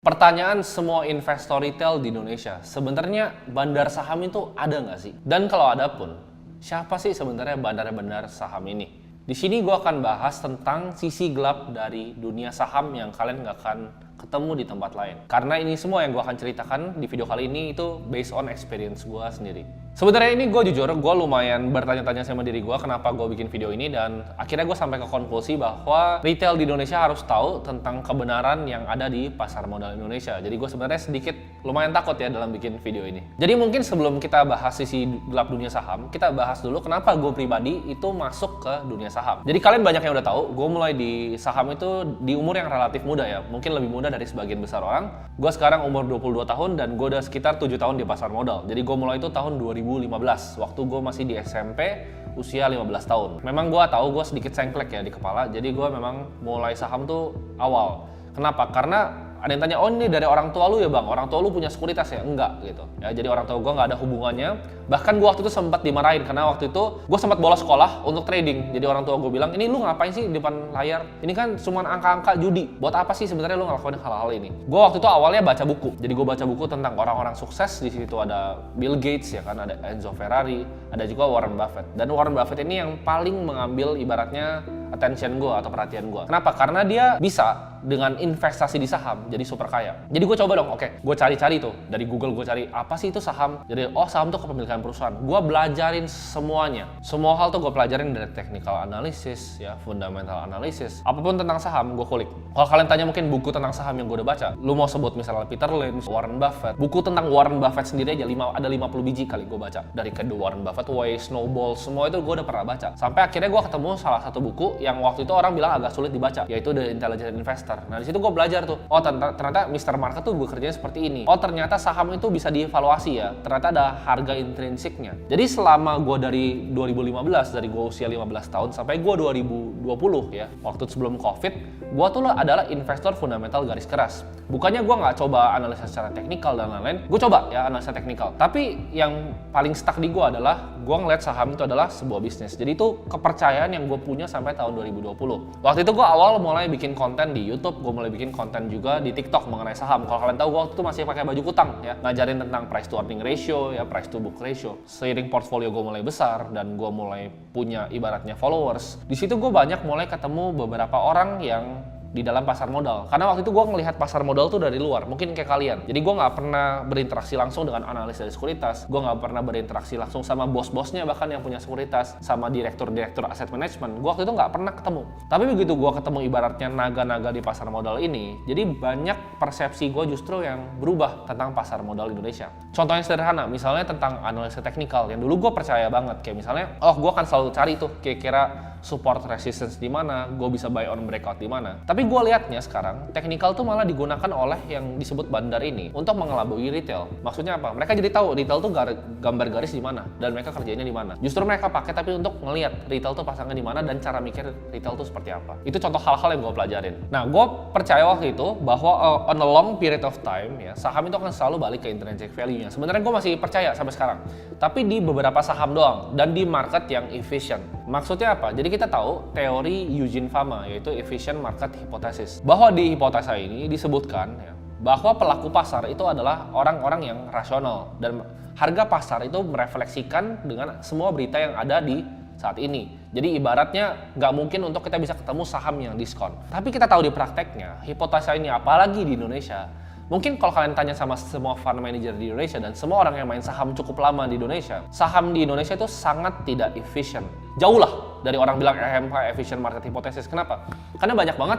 Pertanyaan semua investor retail di Indonesia, sebenarnya bandar saham itu ada nggak sih? Dan kalau ada pun, siapa sih sebenarnya bandar-bandar saham ini? Di sini gue akan bahas tentang sisi gelap dari dunia saham yang kalian nggak akan ketemu di tempat lain. Karena ini semua yang gue akan ceritakan di video kali ini itu based on experience gue sendiri. Sebenarnya ini gue jujur, gue lumayan bertanya-tanya sama diri gue kenapa gue bikin video ini, dan akhirnya gue sampai ke konklusi bahwa retail di Indonesia harus tahu tentang kebenaran yang ada di pasar modal Indonesia. Jadi gue sebenarnya sedikit lumayan takut ya dalam bikin video ini. Jadi mungkin sebelum kita bahas sisi gelap dunia saham, kita bahas dulu kenapa gue pribadi itu masuk ke dunia saham. Jadi kalian banyak yang udah tahu, gue mulai di saham itu di umur yang relatif muda ya, mungkin lebih muda dari sebagian besar orang. Gue sekarang umur 22 tahun dan gue udah sekitar 7 tahun di pasar modal. Jadi gue mulai itu tahun 2015, waktu gue masih di SMP, usia 15 tahun. Memang gue tahu gue sedikit sengklek ya di kepala, jadi gue memang mulai saham tuh awal. Kenapa? Karena ada yang tanya, oh ini dari orang tua lu ya bang, orang tua lu punya sekuritas ya? Enggak gitu ya, jadi orang tua gue nggak ada hubungannya. Bahkan gue waktu itu sempat dimarahin karena waktu itu gue sempat bolos sekolah untuk trading. Jadi orang tua gue bilang, ini lu ngapain sih di depan layar? Ini kan cuma angka-angka judi, buat apa sih sebenarnya lu ngelakuin hal-hal ini? Gue waktu itu awalnya baca buku, jadi gue baca buku tentang orang-orang sukses. Di situ ada Bill Gates ya kan, ada Enzo Ferrari, ada juga Warren Buffett. Dan Warren Buffett ini yang paling mengambil ibaratnya attention gue atau perhatian gue. Kenapa? Karena dia bisa dengan investasi di saham jadi super kaya. Jadi gue coba dong, oke, gue cari-cari tuh dari Google, gue cari apa sih itu saham. Jadi oh saham tuh kepemilikan perusahaan. Gue belajarin semuanya, semua hal tuh gue pelajarin dari technical analysis ya, fundamental analysis, apapun tentang saham gue kulik. Kalau kalian tanya mungkin buku tentang saham yang gue udah baca, lu mau sebut misalnya Peter Lynch, Warren Buffett, buku tentang Warren Buffett sendiri aja ada 50 biji kali gue baca. Dari The Warren Buffett Way, Snowball, semua itu gue udah pernah baca. Sampai akhirnya gue ketemu salah satu buku yang waktu itu orang bilang agak sulit dibaca, yaitu The Intelligent Investor. Nah di situ gue belajar tuh, oh ternyata Mr. Market tuh gue kerjanya seperti ini. Oh ternyata saham itu bisa dievaluasi ya, ternyata ada harga intrinsiknya. Jadi selama gue dari 2015, dari gue usia 15 tahun sampai gue 2020 ya, waktu sebelum COVID, gue tuh adalah investor fundamental garis keras. Bukannya gue nggak coba analisa secara teknikal dan lain-lain, gue coba ya analisa teknikal. Tapi yang paling stuck di gue adalah gue ngeliat saham itu adalah sebuah bisnis. Jadi itu kepercayaan yang gue punya sampai tahun 2020. Waktu itu gue awal mulai bikin konten di YouTube, gue mulai bikin konten juga di TikTok mengenai saham. Kalau kalian tahu, gue waktu itu masih pakai baju kutang ya, ngajarin tentang price to earning ratio ya, price to book ratio. Seiring portfolio gue mulai besar dan gue mulai punya ibaratnya followers, di situ gue banyak mulai ketemu beberapa orang yang di dalam pasar modal. Karena waktu itu gue ngelihat pasar modal tuh dari luar, mungkin kayak kalian. Jadi gue nggak pernah berinteraksi langsung dengan analis dari sekuritas, gue nggak pernah berinteraksi langsung sama bos-bosnya bahkan yang punya sekuritas, sama direktur-direktur aset management. Gue waktu itu nggak pernah ketemu. Tapi begitu gue ketemu ibaratnya naga-naga di pasar modal ini, jadi banyak persepsi gue justru yang berubah tentang pasar modal Indonesia. Contohnya sederhana, misalnya tentang analisa teknikal yang dulu gue percaya banget, kayak misalnya, oh gue akan selalu cari tuh kira-kira support resistance di mana, gue bisa buy on breakout di mana. Tapi gue lihatnya sekarang, technical tuh malah digunakan oleh yang disebut bandar ini untuk mengelabui retail. Maksudnya apa? Mereka jadi tahu retail tuh gambar garis di mana dan mereka kerjanya di mana. Justru mereka pakai tapi untuk ngelihat retail tuh pasangnya di mana dan cara mikir retail tuh seperti apa. Itu contoh hal-hal yang gue pelajarin. Nah, gue percaya waktu itu bahwa on a long period of time ya, saham itu akan selalu balik ke intrinsic value-nya. Sebenarnya gue masih percaya sampai sekarang. Tapi di beberapa saham doang dan di market yang efficient. Maksudnya apa? Jadi kita tahu teori Eugene Fama, yaitu efficient market hypothesis. Bahwa di hipotesa ini disebutkan ya, bahwa pelaku pasar itu adalah orang-orang yang rasional dan harga pasar itu merefleksikan dengan semua berita yang ada di saat ini. Jadi ibaratnya nggak mungkin untuk kita bisa ketemu saham yang diskon. Tapi kita tahu di prakteknya, hipotesa ini apalagi di Indonesia, mungkin kalau kalian tanya sama semua fund manager di Indonesia dan semua orang yang main saham cukup lama di Indonesia, saham di Indonesia itu sangat tidak efisien. Jauh lah dari orang bilang EMH, efficient market hypothesis. Kenapa? Karena banyak banget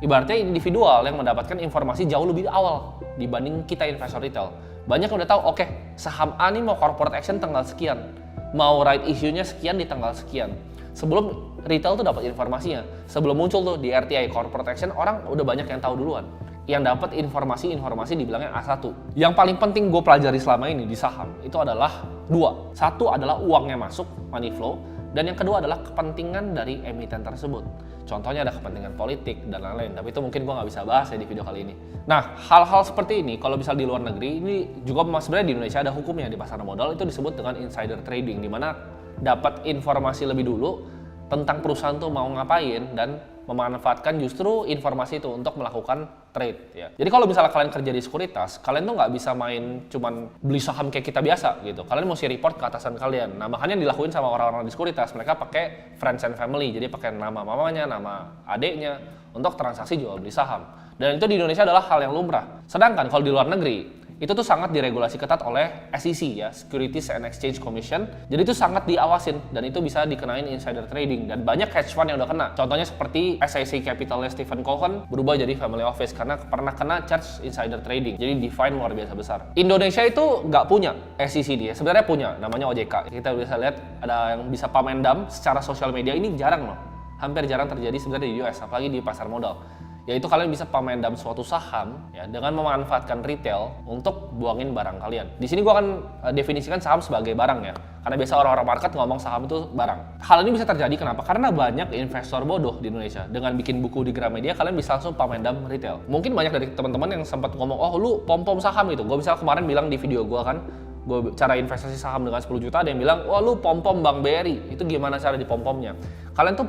ibaratnya individual yang mendapatkan informasi jauh lebih awal dibanding kita investor retail. Banyak yang udah tahu, oke, saham A nih mau corporate action tanggal sekian, mau right issue-nya sekian di tanggal sekian. Sebelum retail tuh dapat informasinya, sebelum muncul tuh di RTI corporate action, orang udah banyak yang tahu duluan. Yang dapat informasi dibilangnya A1. Yang paling penting gue pelajari selama ini di saham itu adalah dua. Satu adalah uangnya masuk, money flow, dan yang kedua adalah kepentingan dari emiten tersebut. Contohnya ada kepentingan politik dan lain-lain, tapi itu mungkin gue nggak bisa bahas ya di video kali ini. Nah, hal-hal seperti ini kalau bisa di luar negeri, ini juga sebenarnya di Indonesia ada hukumnya di pasar modal, itu disebut dengan insider trading, di mana dapat informasi lebih dulu tentang perusahaan tuh mau ngapain dan memanfaatkan justru informasi itu untuk melakukan trade ya. Jadi kalau misalnya kalian kerja di sekuritas, kalian tuh nggak bisa main cuman beli saham kayak kita biasa gitu. Kalian mesti report ke atasan kalian. Nah makanya dilakuin sama orang-orang di sekuritas, mereka pakai friends and family, jadi pakai nama mamanya, nama adiknya untuk transaksi jual beli saham. Dan itu di Indonesia adalah hal yang lumrah. Sedangkan kalau di luar negeri, itu tuh sangat diregulasi ketat oleh SEC ya, Securities and Exchange Commission. Jadi itu sangat diawasin dan itu bisa dikenain insider trading dan banyak hedge fund yang udah kena. Contohnya seperti SIC Capitalnya Stephen Cohen berubah jadi family office karena pernah kena charge insider trading. Jadi divine luar biasa besar. Indonesia itu nggak punya SEC dia, sebenarnya punya, namanya OJK. Kita bisa lihat ada yang bisa pamendam secara sosial media, ini jarang loh. Hampir jarang terjadi sebenarnya di US, apalagi di pasar modal. Yaitu kalian bisa pamendam suatu saham ya dengan memanfaatkan retail untuk buangin barang kalian. Di sini gua akan definisikan saham sebagai barang ya. Karena biasa orang-orang market ngomong saham itu barang. Hal ini bisa terjadi kenapa? Karena banyak investor bodoh di Indonesia. Dengan bikin buku di Gramedia kalian bisa langsung pamendam retail. Mungkin banyak dari teman-teman yang sempat ngomong, "Oh, lu pom-pom saham itu." Gua misalnya kemarin bilang di video gua kan, gue cara investasi saham dengan 10 juta, ada yang bilang, "Wah, lu pom-pom Bank BRI." Itu gimana cara dipom-pomnya? Kalian tuh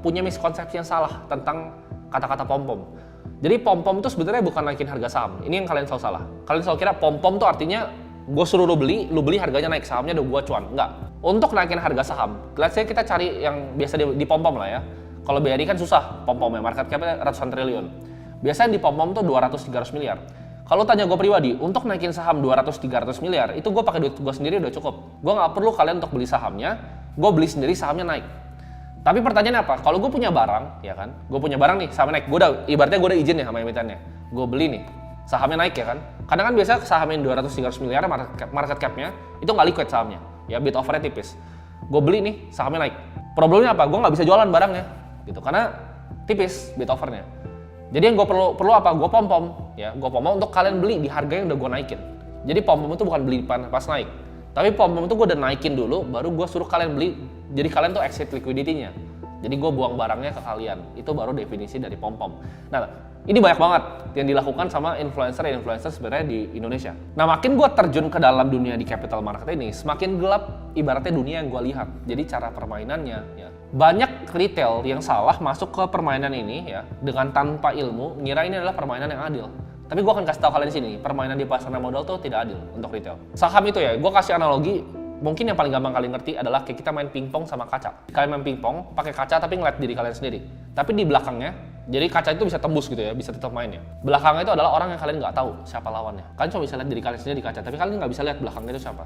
punya miskonsepsi yang salah tentang kata-kata pom-pom. Jadi pom-pom itu sebenarnya bukan naikin harga saham. Ini yang kalian selalu salah. Kalian selalu kira pom-pom itu artinya gue suruh lu beli harganya naik, sahamnya udah gue cuan. Enggak. Untuk naikin harga saham, let's say kita cari yang biasa di pom-pom lah ya. Kalau BRI kan susah pom-pomnya, market cap-nya ratusan triliun. Biasanya di pom-pom tuh 200-300 miliar. Kalau tanya gue pribadi, untuk naikin saham 200-300 miliar, itu gue pakai duit gue sendiri udah cukup. Gue nggak perlu kalian untuk beli sahamnya, gue beli sendiri sahamnya naik. Tapi pertanyaannya apa? Kalau gue punya barang, ya kan? Gue punya barang nih, sahamnya naik. Ibaratnya gue udah izin ya sama emitennya. Gue beli nih, sahamnya naik ya kan? Kadang kan biasa sahamnya 200-300 miliar market cap-nya, itu nggak liquid sahamnya. Ya bid offer-nya tipis. Gue beli nih, sahamnya naik. Problemnya apa? Gue nggak bisa jualan barangnya, gitu. Karena tipis bid offer-nya. Jadi yang gue perlu apa? Gue pom-pom, ya. Gue pom-pom untuk kalian beli di harga yang udah gue naikin. Jadi pom-pom itu bukan beli pas naik. Tapi pom-pom itu gue udah naikin dulu, baru gue suruh kalian beli. Jadi kalian tuh exit liquidity-nya. Jadi gue buang barangnya ke kalian. Itu baru definisi dari pom-pom. Nah, ini banyak banget yang dilakukan sama influencer sebenarnya di Indonesia. Nah, makin gue terjun ke dalam dunia di capital market ini, semakin gelap ibaratnya dunia yang gue lihat. Jadi cara permainannya, ya. Banyak retail yang salah masuk ke permainan ini ya dengan tanpa ilmu, ngira ini adalah permainan yang adil. Tapi gue akan kasih tahu kalian di sini, permainan di pasar modal tuh tidak adil untuk retail. Saham itu ya, gue kasih analogi, mungkin yang paling gampang kalian ngerti adalah kayak kita main pingpong sama kaca. Kalian main pingpong pakai kaca tapi ngeliat diri kalian sendiri. Tapi di belakangnya, jadi kaca itu bisa tembus gitu ya, bisa tetap main ya. Belakangnya itu adalah orang yang kalian nggak tahu siapa lawannya. Kalian cuma bisa lihat diri kalian sendiri di kaca, tapi kalian nggak bisa lihat belakangnya itu siapa.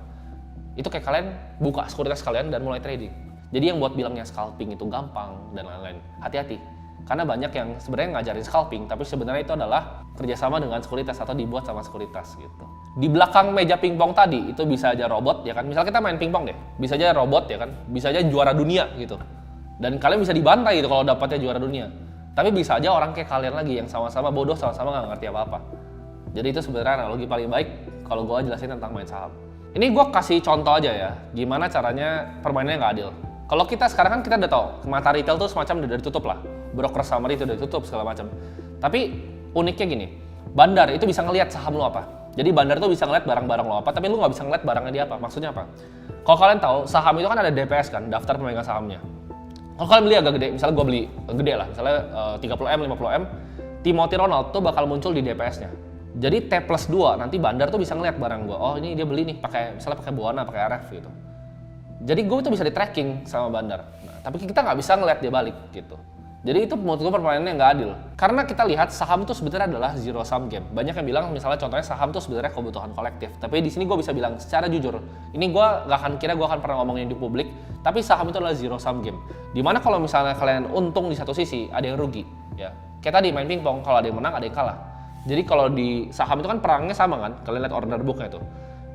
Itu kayak kalian buka sekuritas kalian dan mulai trading. Jadi yang buat bilangnya scalping itu gampang dan lain-lain, hati-hati. Karena banyak yang sebenarnya ngajarin scalping, tapi sebenarnya itu adalah kerjasama dengan sekuritas atau dibuat sama sekuritas gitu. Di belakang meja pingpong tadi itu bisa aja robot ya kan. Misal kita main pingpong deh, bisa aja robot ya kan, bisa aja juara dunia gitu. Dan kalian bisa dibantai gitu kalau dapatnya juara dunia. Tapi bisa aja orang kayak kalian lagi yang sama-sama bodoh, sama-sama nggak ngerti apa-apa. Jadi itu sebenarnya analogi paling baik kalau gue jelasin tentang main saham. Ini gue kasih contoh aja ya, gimana caranya permainannya nggak adil. Kalau kita sekarang kan kita udah tahu, mata retail tuh semacam udah ditutup lah. Broker summary itu udah ditutup segala macam. Tapi uniknya gini, bandar itu bisa ngelihat saham lo apa. Jadi bandar tuh bisa ngelihat barang-barang lo apa, tapi lo nggak bisa ngelihat barangnya dia apa. Maksudnya apa? Kalau kalian tahu, saham itu kan ada DPS kan, daftar pemegang sahamnya. Kalau kalian beli agak gede, misalnya gue beli gede lah, misalnya 30M, 50M, Timothy Ronald tuh bakal muncul di DPS-nya. Jadi T+2 nanti bandar tuh bisa ngelihat barang gue. Oh ini dia beli nih, misalnya pakai Buana, pakai RF gitu. Jadi gue tuh bisa di tracking sama bandar. Nah, tapi kita nggak bisa ngelihat dia balik gitu. Jadi itu menurut gue permainannya nggak adil. Karena kita lihat saham itu sebenarnya adalah zero sum game. Banyak yang bilang misalnya contohnya saham itu sebenarnya kebutuhan kolektif. Tapi di sini gue bisa bilang secara jujur, ini gue nggak akan gue akan pernah ngomongin di publik. Tapi saham itu adalah zero sum game. Dimana kalau misalnya kalian untung di satu sisi, ada yang rugi. Ya, kayak tadi main pingpong, kalau ada yang menang, ada yang kalah. Jadi kalau di saham itu kan perangnya sama kan, kalian lihat order booknya itu.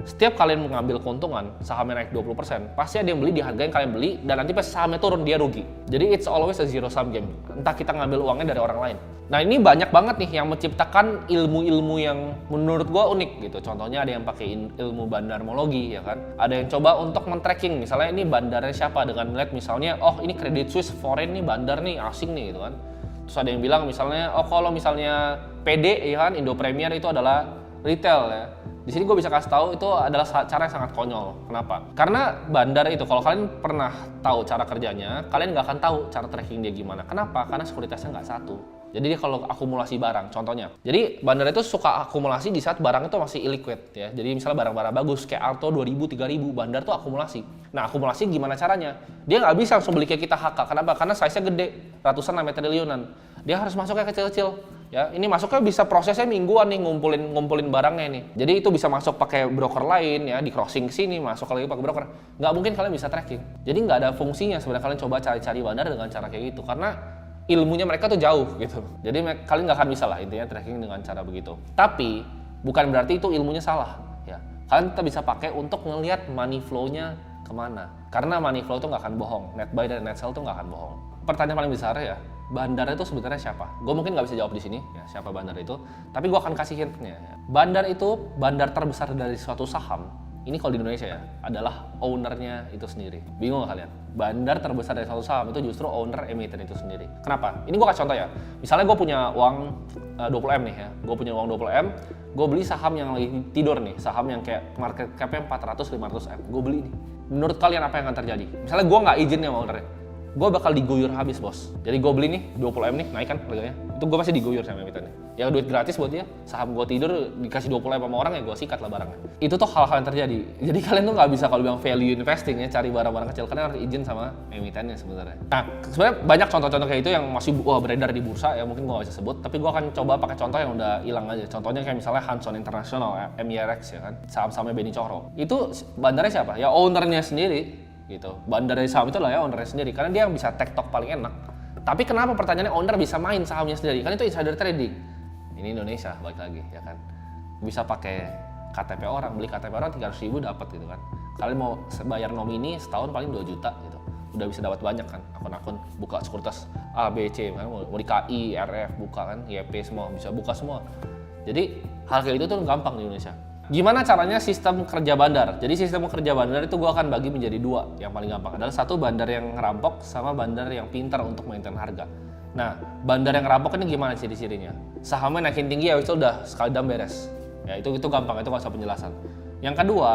Setiap kalian mengambil keuntungan, sahamnya naik 20%, pasti ada yang beli di harga yang kalian beli, dan nanti pas sahamnya turun, dia rugi. Jadi it's always a zero sum game. Entah kita ngambil uangnya dari orang lain. Nah ini banyak banget nih yang menciptakan ilmu-ilmu yang menurut gua unik gitu. Contohnya ada yang pakai ilmu bandarmologi ya kan. Ada yang coba untuk men-tracking, misalnya ini bandarnya siapa, dengan melihat misalnya, oh ini Credit Suisse foreign nih, bandar nih, asing nih gitu kan. Terus ada yang bilang misalnya, oh kalau misalnya PD ya kan, Indo Premier itu adalah retail ya. Di sini gue bisa kasih tahu itu adalah cara yang sangat konyol. Kenapa? Karena bandar itu kalau kalian pernah tahu cara kerjanya, kalian nggak akan tahu cara tracking dia gimana. Kenapa? Karena sekuritasnya nggak satu. Jadi dia kalau akumulasi barang, contohnya. Jadi bandar itu suka akumulasi di saat barang itu masih illiquid ya. Jadi misalnya barang-barang bagus kayak Alto 2000, 3000, bandar tuh akumulasi. Nah akumulasi gimana caranya? Dia nggak bisa langsung beli kayak kita HK. Kenapa? Karena size-nya gede, ratusan sampai triliunan. Dia harus masuknya kecil-kecil. Ya, ini masuknya bisa prosesnya mingguan nih ngumpulin barangnya nih. Jadi itu bisa masuk pakai broker lain ya, di crossing ke sini, masuk lagi pakai broker. Nggak mungkin kalian bisa tracking. Jadi nggak ada fungsinya sebenarnya kalian coba cari-cari bandar dengan cara kayak gitu karena ilmunya mereka tuh jauh gitu. Jadi kalian nggak akan bisa lah intinya tracking dengan cara begitu. Tapi bukan berarti itu ilmunya salah ya. Kalian tetap bisa pakai untuk ngelihat money flow-nya kemana. Karena money flow itu nggak akan bohong. Net buy dan net sell tuh nggak akan bohong. Pertanyaan paling besar ya, bandar itu sebenarnya siapa? Gue mungkin nggak bisa jawab di sini ya siapa bandar itu, tapi gue akan kasih hintnya. Ya. Bandar itu bandar terbesar dari suatu saham. Ini kalau di Indonesia ya adalah ownernya itu sendiri. Bingung nggak kalian? Bandar terbesar dari suatu saham itu justru owner emiten itu sendiri. Kenapa? Ini gue kasih contoh ya. Misalnya gue punya uang 20M nih ya. Gue punya uang 20M. Gue beli saham yang lagi tidur nih. Saham yang kayak market cap-nya 400-500M. Gue beli nih. Menurut kalian apa yang akan terjadi? Misalnya gue nggak izin sama ownernya. Gue bakal diguyur habis bos. Jadi gue beli nih 20M nih, naik kan harganya. Itu gue pasti diguyur sama emitennya. Ya duit gratis buat dia. Saham gue tidur dikasih 20M sama orang ya gue sikat lah barangnya. Itu tuh hal-hal yang terjadi. Jadi kalian tuh nggak bisa kalau bilang value investing ya cari barang-barang kecil. Kalian harus izin sama emitennya sebenarnya. Nah sebenarnya banyak contoh-contoh kayak itu yang masih beredar di bursa ya mungkin gue nggak bisa sebut. Tapi gue akan coba pakai contoh yang udah hilang aja. Contohnya kayak misalnya Hanson International, ya, MIRX ya kan. Saham-sahamnya Beni Coro. Itu bandarnya siapa? Ya ownernya sendiri. Gitu. Bandar dari saham itu lah ya ownernya sendiri karena dia yang bisa tektok paling enak. Tapi kenapa pertanyaannya owner bisa main sahamnya sendiri? Kan itu insider trading. Ini Indonesia balik lagi ya kan. Bisa pakai KTP orang, beli KTP orang 300.000 dapat gitu kan. Kalian mau bayar nomini setahun paling 2 juta gitu. Udah bisa dapat banyak kan akun-akun buka sekuritas A, B, C kan mau di KI, RF buka kan, YP semua bisa buka semua. Jadi hal kayak itu tuh gampang di Indonesia. Gimana caranya sistem kerja bandar? Jadi sistem kerja bandar itu gue akan bagi menjadi 2. Yang paling gampang adalah satu bandar yang ngerampok sama bandar yang pintar untuk maintain harga. Nah, bandar yang ngerampok ini gimana ciri-cirinya? Sahamnya naikin tinggi ya itu udah sekali dam beres. Ya itu gampang, itu nggak usah penjelasan. Yang kedua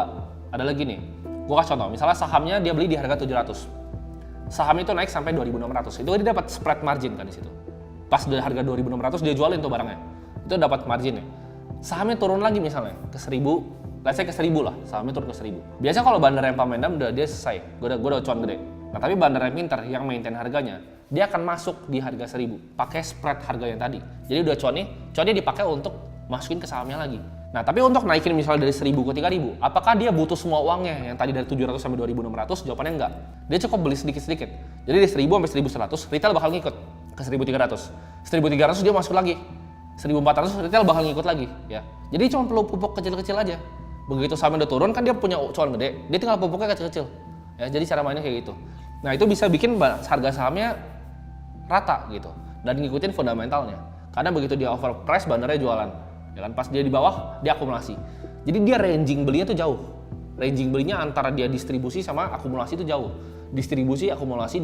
adalah gini, gue kasih contoh. Misalnya sahamnya dia beli di harga 700. Saham itu naik sampai 2.600. Itu dia dapat spread margin kan di situ. Pas dari harga 2.600 dia jualin tuh barangnya. Itu dapat marginnya. Sahamnya turun lagi misalnya ke 1000, let's say ke 1000 lah, sahamnya turun ke 1000. Biasanya kalau bandar yang pamendam udah dia selesai, gue udah cuan gede. Nah tapi bandar yang pintar yang maintain harganya, dia akan masuk di harga 1000, pakai spread harga yang tadi. Jadi udah cuannya dipakai untuk masukin ke sahamnya lagi. Nah tapi untuk naikin misalnya dari 1000 ke 3000, apakah dia butuh semua uangnya yang tadi dari 700 sampai 2600? Jawabannya enggak. Dia cukup beli sedikit-sedikit. Jadi dari 1000 sampai 1100, retail bakal ngikut ke 1300. 1300 dia masuk lagi. 1400 retail bakal ngikut lagi ya. Jadi cuma perlu pupuk kecil-kecil aja. Begitu sahamnya udah turun kan dia punya cuan gede, dia tinggal pupuknya kecil-kecil. Ya, jadi cara mainnya kayak gitu. Nah, itu bisa bikin harga sahamnya rata gitu dan ngikutin fundamentalnya. Karena begitu dia overprice bandarnya jualan. Ya kan pas dia di bawah dia akumulasi. Jadi dia ranging belinya tuh jauh. Ranging belinya antara dia distribusi sama akumulasi itu jauh. Distribusi, akumulasi.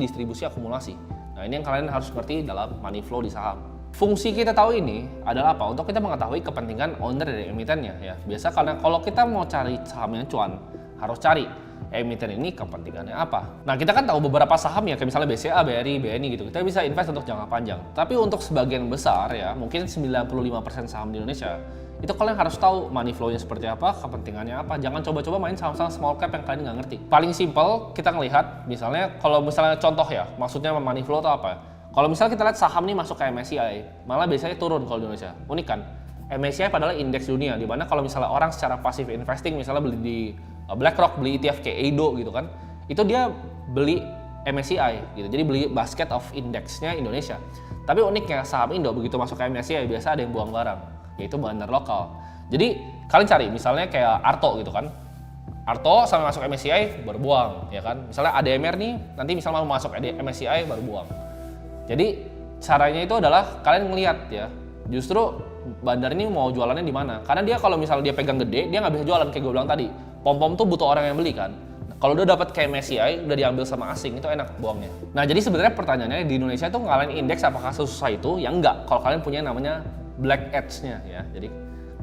Nah, ini yang kalian harus ngerti dalam money flow di saham. Fungsi kita tahu ini adalah apa? Untuk kita mengetahui kepentingan owner dari emitennya ya. Biasa karena kalau kita mau cari saham yang cuan, harus cari emiten ini kepentingannya apa. Nah kita kan tahu beberapa saham ya, kayak misalnya BCA, BRI, BNI gitu. Kita bisa invest untuk jangka panjang. Tapi untuk sebagian besar ya, mungkin 95% saham di Indonesia, itu kalian harus tahu money flow-nya seperti apa, kepentingannya apa. Jangan coba-coba main saham-saham small cap yang kalian nggak ngerti. Paling simple kita ngelihat, misalnya kalau misalnya contoh ya, maksudnya money flow itu apa? Kalau misalnya kita lihat saham nih masuk ke MSCI, malah biasanya turun kalau di Indonesia. Unik kan? MSCI padahal indeks dunia, di mana kalau misalnya orang secara pasif investing, misalnya beli di BlackRock, beli ETF kayak EIDO gitu kan, itu dia beli MSCI gitu, jadi beli basket of indeksnya Indonesia. Tapi uniknya saham Indo begitu masuk ke MSCI, biasa ada yang buang barang, yaitu bandar lokal. Jadi kalian cari misalnya kayak Arto gitu kan, Arto sampai masuk MSCI baru buang, ya kan? Misalnya ADMR nih, nanti misalnya mau masuk MSCI baru buang. Jadi caranya itu adalah kalian ngelihat ya, justru bandar ini mau jualannya di mana? Karena dia kalau misalnya dia pegang gede, dia nggak bisa jualan kayak gue bilang tadi. Pom-pom tuh butuh orang yang beli kan. Kalau udah dapat kayak MSCI, udah diambil sama asing, itu enak buangnya. Nah jadi sebenarnya pertanyaannya di Indonesia itu ngalahin indeks apakah susah itu? Ya enggak. Kalau kalian punya namanya black edge-nya ya. Jadi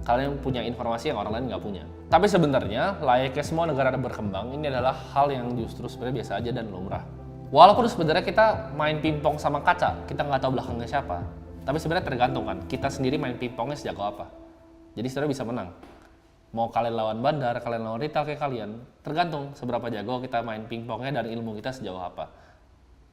kalian punya informasi yang orang lain nggak punya. Tapi sebenarnya layaknya semua negara berkembang, ini adalah hal yang justru sebenarnya biasa aja dan lumrah. Walaupun sebenarnya kita main pingpong sama kaca, kita nggak tahu belakangnya siapa. Tapi sebenarnya tergantung kan, kita sendiri main pingpongnya sejago apa. Jadi sebenarnya bisa menang. Mau kalian lawan bandar, kalian lawan retail kayak kalian, tergantung seberapa jago kita main pingpongnya dan ilmu kita sejauh apa.